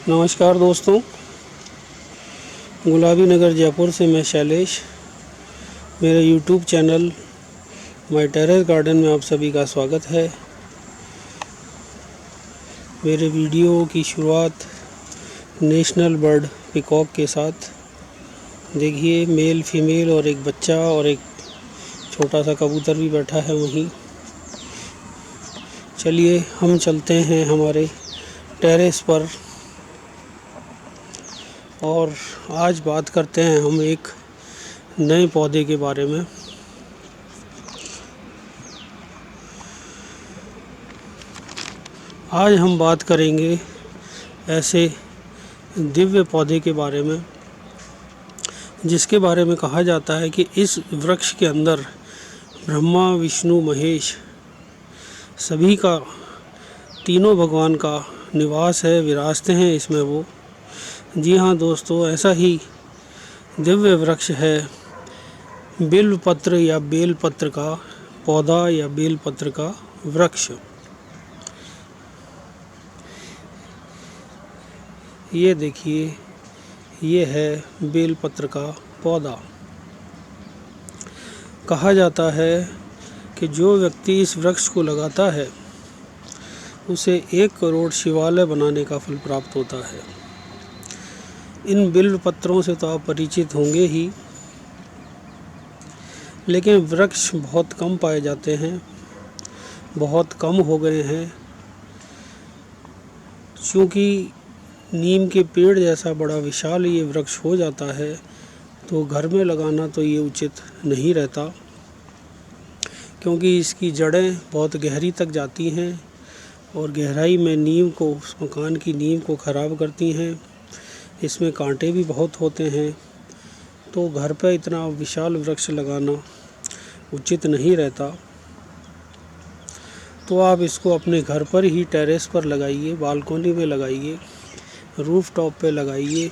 नमस्कार दोस्तों, गुलाबी नगर जयपुर से मैं शैलेश। मेरे YouTube channel my terrace garden में आप सभी का स्वागत है। मेरे वीडियो की शुरुआत नेशनल बर्ड पिकॉक के साथ। देखिए, मेल फीमेल और एक बच्चा और एक छोटा सा कबूतर भी बैठा है वहीं। चलिए हम चलते हैं हमारे टेरेस पर और आज बात करते हैं हम एक नए पौधे के बारे में। आज हम बात करेंगे ऐसे दिव्य पौधे के बारे में जिसके बारे में कहा जाता है कि इस वृक्ष के अंदर ब्रह्मा विष्णु महेश सभी का, तीनों भगवान का निवास है, विराजते हैं इसमें वो। जी हाँ दोस्तों, ऐसा ही दिव्य वृक्ष है बिल्वपत्र या बेलपत्र का पौधा या बेलपत्र का वृक्ष। ये देखिए, ये है बेलपत्र का पौधा। कहा जाता है कि जो व्यक्ति इस वृक्ष को लगाता है उसे 1 करोड़ शिवालय बनाने का फल प्राप्त होता है। इन बिल्व पत्रों से तो आप परिचित होंगे ही, लेकिन वृक्ष बहुत कम पाए जाते हैं, बहुत कम हो गए हैं। क्योंकि नीम के पेड़ जैसा बड़ा विशाल ये वृक्ष हो जाता है तो घर में लगाना तो ये उचित नहीं रहता, क्योंकि इसकी जड़ें बहुत गहरी तक जाती हैं और गहराई में नीम को, उस मकान की नीम को ख़राब करती हैं। इसमें कांटे भी बहुत होते हैं, तो घर पर इतना विशाल वृक्ष लगाना उचित नहीं रहता। तो आप इसको अपने घर पर ही टेरेस पर लगाइए, बालकोनी में लगाइए, रूफ टॉप पे लगाइए,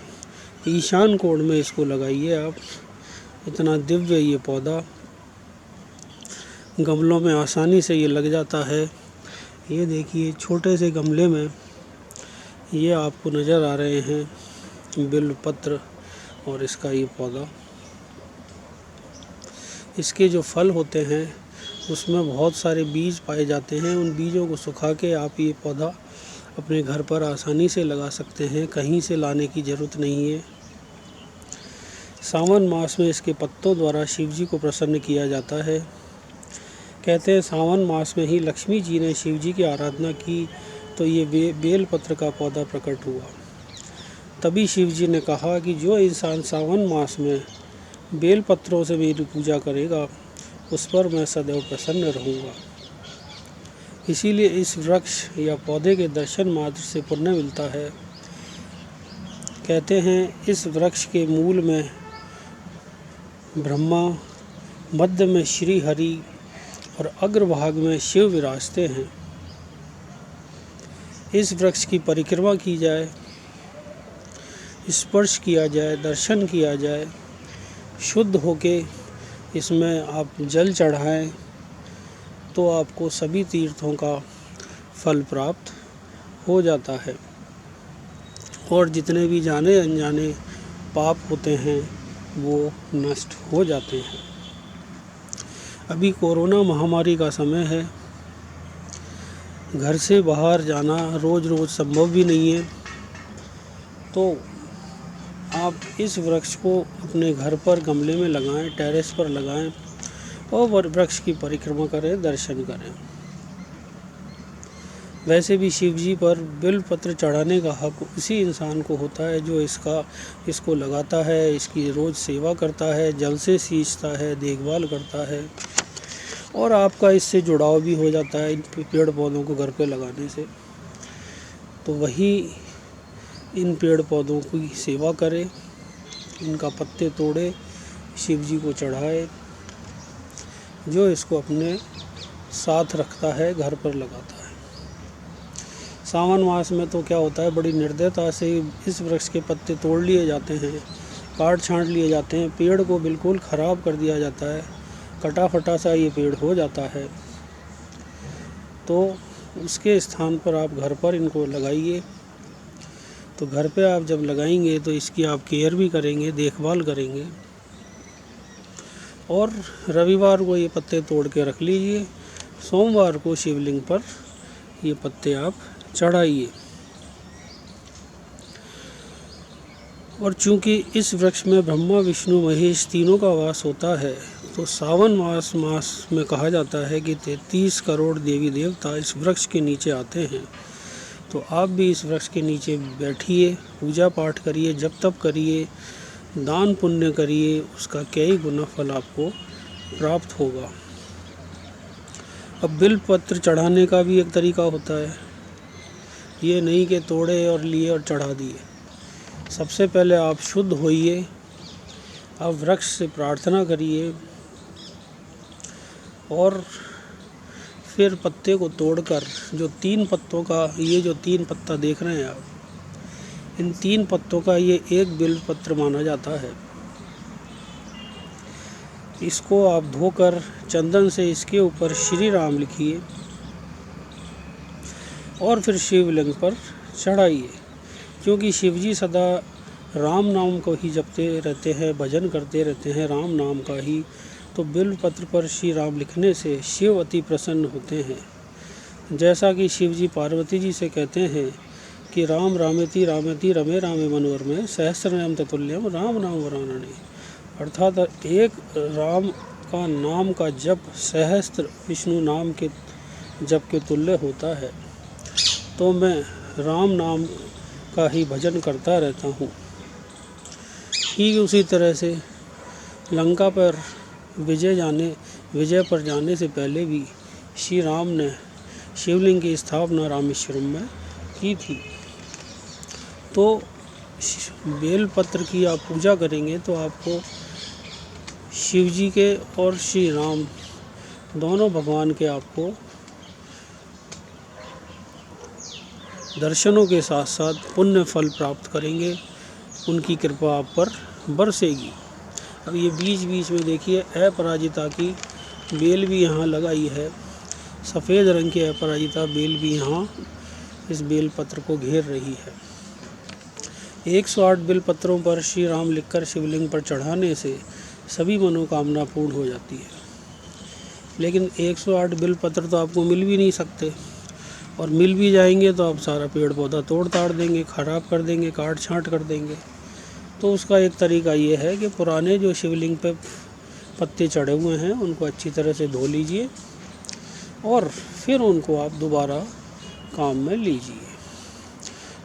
ईशान कोण में इसको लगाइए आप। इतना दिव्य ये पौधा, गमलों में आसानी से ये लग जाता है। ये देखिए, छोटे से गमले में ये आपको नज़र आ रहे हैं बिल्वपत्र और इसका ये पौधा। इसके जो फल होते हैं उसमें बहुत सारे बीज पाए जाते हैं। उन बीजों को सुखा के आप ये पौधा अपने घर पर आसानी से लगा सकते हैं, कहीं से लाने की ज़रूरत नहीं है। सावन मास में इसके पत्तों द्वारा शिव जी को प्रसन्न किया जाता है। कहते हैं सावन मास में ही लक्ष्मी जी ने शिव जी की आराधना की तो ये बेलपत्र का पौधा प्रकट हुआ। तभी शिव जी ने कहा कि जो इंसान सावन मास में बेलपत्रों से मेरी पूजा करेगा उस पर मैं सदैव प्रसन्न रहूँगा। इसीलिए इस वृक्ष या पौधे के दर्शन मात्र से पुण्य मिलता है। कहते हैं इस वृक्ष के मूल में ब्रह्मा, मध्य में श्री हरि और अग्रभाग में शिव विराजते हैं। इस वृक्ष की परिक्रमा की जाए, स्पर्श किया जाए, दर्शन किया जाए, शुद्ध होके इसमें आप जल चढ़ाएं तो आपको सभी तीर्थों का फल प्राप्त हो जाता है और जितने भी जाने अनजाने पाप होते हैं वो नष्ट हो जाते हैं। अभी कोरोना महामारी का समय है, घर से बाहर जाना रोज़ रोज़ संभव भी नहीं है, तो आप इस वृक्ष को अपने घर पर गमले में लगाएं, टेरेस पर लगाएं और वृक्ष की परिक्रमा करें, दर्शन करें। वैसे भी शिव जी पर बिल्वपत्र चढ़ाने का हक उसी इंसान को होता है जो इसको लगाता है, इसकी रोज़ सेवा करता है, जल से सींचता है, देखभाल करता है और आपका इससे जुड़ाव भी हो जाता है इन पेड़ पौधों को घर पे लगाने से। तो वही इन पेड़ पौधों की सेवा करे, इनका पत्ते तोड़े, शिव जी को चढ़ाए, जो इसको अपने साथ रखता है, घर पर लगाता है। सावन मास में तो क्या होता है, बड़ी निर्दयता से इस वृक्ष के पत्ते तोड़ लिए जाते हैं, काट छांट लिए जाते हैं, पेड़ को बिल्कुल ख़राब कर दिया जाता है, कटा फटा सा ये पेड़ हो जाता है। तो उसके स्थान पर आप घर पर इनको लगाइए तो घर पे आप जब लगाएंगे तो इसकी आप केयर भी करेंगे, देखभाल करेंगे। और रविवार को ये पत्ते तोड़ के रख लीजिए, सोमवार को शिवलिंग पर ये पत्ते आप चढ़ाइए। और चूंकि इस वृक्ष में ब्रह्मा विष्णु महेश तीनों का वास होता है, तो सावन मास में कहा जाता है कि 33 करोड़ देवी देवता इस वृक्ष के नीचे आते हैं। तो आप भी इस वृक्ष के नीचे बैठिए, पूजा पाठ करिए, जप तप करिए, दान पुण्य करिए, उसका कई गुना फल आपको प्राप्त होगा। अब बिल पत्र चढ़ाने का भी एक तरीका होता है, ये नहीं कि तोड़े और लिए और चढ़ा दिए। सबसे पहले आप शुद्ध होइए, आप वृक्ष से प्रार्थना करिए और फिर पत्ते को तोड़कर जो 3 पत्तों का, ये जो 3 पत्ता देख रहे हैं आप, इन 3 पत्तों का ये एक बिल्व पत्र माना जाता है। इसको आप धोकर चंदन से इसके ऊपर श्री राम लिखिए और फिर शिवलिंग पर चढ़ाइए। क्योंकि शिवजी सदा राम नाम को ही जपते रहते हैं, भजन करते रहते हैं राम नाम का ही, तो बिल्व पत्र पर श्री राम लिखने से शिव अति प्रसन्न होते हैं। जैसा कि शिवजी पार्वती जी से कहते हैं कि राम रामेति रामेति रमे रामे मनोहर में सहस्रनाम ततुल्यम राम नाम वरानने, अर्थात एक राम का नाम का जप सहस्त्र विष्णु नाम के जप के तुल्य होता है। तो मैं राम नाम का ही भजन करता रहता हूँ। ठीक उसी तरह से लंका पर विजय पर जाने से पहले भी श्री राम ने शिवलिंग की स्थापना रामेश्वरम में की थी। तो बेल पत्र की आप पूजा करेंगे तो आपको शिव जी के और श्री राम दोनों भगवान के आपको दर्शनों के साथ साथ पुण्य फल प्राप्त करेंगे, उनकी कृपा आप पर बरसेगी। अब ये बीच में देखिए अपराजिता की बेल भी यहाँ लगाई है, सफ़ेद रंग की अपराजिता बेल भी यहाँ इस बेल पत्र को घेर रही है। 108 बेल पत्रों पर श्री राम लिखकर शिवलिंग पर चढ़ाने से सभी मनोकामना पूर्ण हो जाती है। लेकिन 108 बेल पत्र तो आपको मिल भी नहीं सकते, और मिल भी जाएंगे तो आप सारा पेड़ पौधा तोड़ ताड़ देंगे, ख़राब कर देंगे, काट छाँट कर देंगे। तो उसका एक तरीका ये है कि पुराने जो शिवलिंग पे पत्ते चढ़े हुए हैं उनको अच्छी तरह से धो लीजिए और फिर उनको आप दोबारा काम में लीजिए।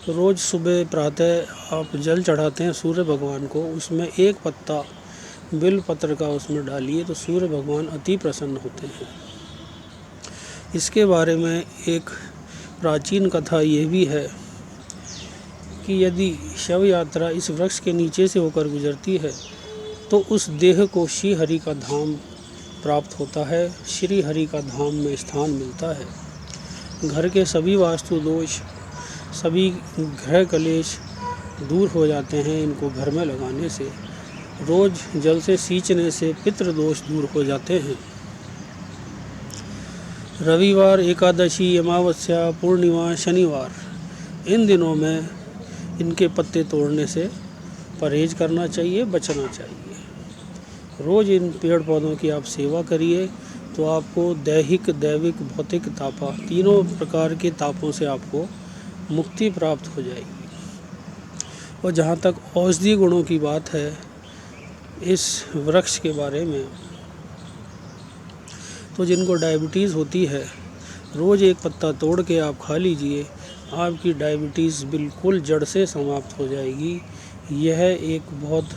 तो रोज़ सुबह प्रातः आप जल चढ़ाते हैं सूर्य भगवान को, उसमें एक पत्ता बिल्व पत्र का उसमें डालिए तो सूर्य भगवान अति प्रसन्न होते हैं। इसके बारे में एक प्राचीन कथा ये भी है कि यदि शव यात्रा इस वृक्ष के नीचे से होकर गुजरती है तो उस देह को श्री हरि का धाम प्राप्त होता है, श्री हरि का धाम में स्थान मिलता है। घर के सभी वास्तु दोष, सभी ग्रह कलेश दूर हो जाते हैं इनको घर में लगाने से। रोज़ जल से सींचने से पितृ दोष दूर हो जाते हैं। रविवार, एकादशी, अमावस्या, पूर्णिमा, शनिवार, इन दिनों में इनके पत्ते तोड़ने से परहेज करना चाहिए, बचना चाहिए। रोज़ इन पेड़ पौधों की आप सेवा करिए तो आपको दैहिक, दैविक, भौतिक तापा, तीनों प्रकार के तापों से आपको मुक्ति प्राप्त हो जाएगी। और जहाँ तक औषधि गुणों की बात है इस वृक्ष के बारे में, तो जिनको डायबिटीज़ होती है रोज़ एक पत्ता तोड़ के आप खा लीजिए, आपकी डायबिटीज़ बिल्कुल जड़ से समाप्त हो जाएगी। यह एक बहुत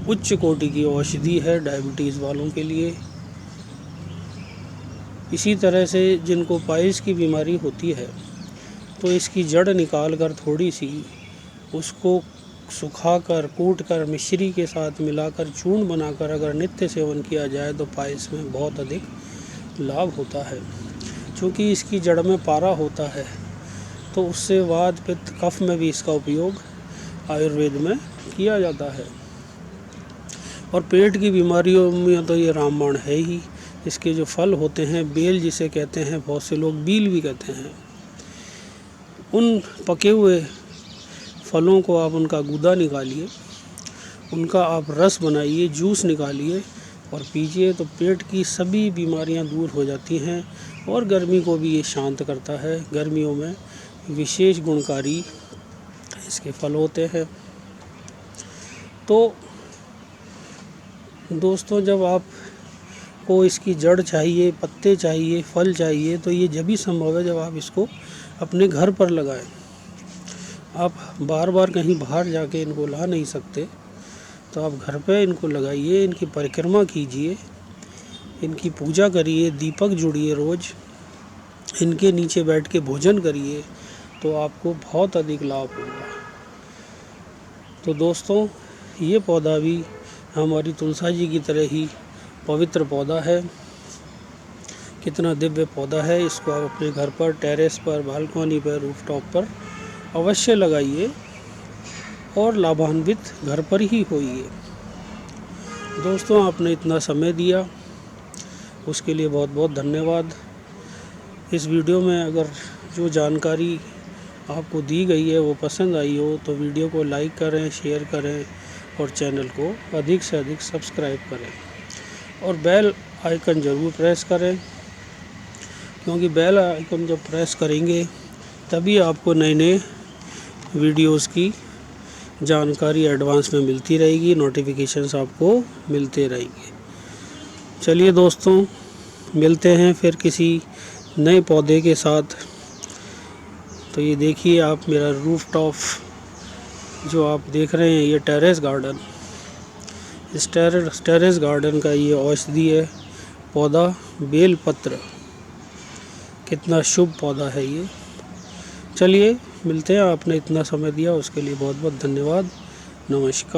उच्च कोटि की औषधि है डायबिटीज़ वालों के लिए। इसी तरह से जिनको पाइल्स की बीमारी होती है तो इसकी जड़ निकाल कर थोड़ी सी उसको सुखाकर, कूटकर, मिश्री के साथ मिलाकर चूर्ण बनाकर अगर नित्य सेवन किया जाए तो पाइल्स में बहुत अधिक लाभ होता है। क्योंकि इसकी जड़ में पारा होता है तो उससे वात, पित्त, कफ में भी इसका उपयोग आयुर्वेद में किया जाता है। और पेट की बीमारियों में तो ये रामबाण है ही। इसके जो फल होते हैं, बेल जिसे कहते हैं, बहुत से लोग बील भी कहते हैं, उन पके हुए फलों को आप उनका गूदा निकालिए, उनका आप रस बनाइए, जूस निकालिए और पीजिए, तो पेट की सभी बीमारियां दूर हो जाती हैं और गर्मी को भी ये शांत करता है। गर्मियों में विशेष गुणकारी इसके फल होते हैं। तो दोस्तों, जब आपको इसकी जड़ चाहिए, पत्ते चाहिए, फल चाहिए, तो ये जब भी संभव है जब आप इसको अपने घर पर लगाएं। आप बार बार कहीं बाहर जाके इनको ला नहीं सकते, तो आप घर पे इनको लगाइए, इनकी परिक्रमा कीजिए, इनकी पूजा करिए, दीपक जुड़िए रोज़, इनके नीचे बैठ के भोजन करिए, तो आपको बहुत अधिक लाभ होगा। तो दोस्तों, ये पौधा भी हमारी तुलसी जी की तरह ही पवित्र पौधा है। कितना दिव्य पौधा है। इसको आप अपने घर पर, टेरेस पर, बालकनी पर, रूफटॉप पर अवश्य लगाइए और लाभान्वित घर पर ही होइए। दोस्तों, आपने इतना समय दिया उसके लिए बहुत बहुत धन्यवाद। इस वीडियो में अगर जो जानकारी आपको दी गई है वो पसंद आई हो तो वीडियो को लाइक करें, शेयर करें और चैनल को अधिक से अधिक सब्सक्राइब करें और बेल आइकन ज़रूर प्रेस करें, क्योंकि बेल आइकन जब प्रेस करेंगे तभी आपको नए नए वीडियोस की जानकारी एडवांस में मिलती रहेगी, नोटिफिकेशंस आपको मिलते रहेंगे। चलिए दोस्तों, मिलते हैं फिर किसी नए पौधे के साथ। तो ये देखिए आप, मेरा रूफटॉप जो आप देख रहे हैं, ये टेरेस गार्डन, इस टेरेस गार्डन का ये औषधीय पौधा बेलपत्र, कितना शुभ पौधा है ये। चलिए मिलते हैं। आपने इतना समय दिया उसके लिए बहुत बहुत धन्यवाद। नमस्कार।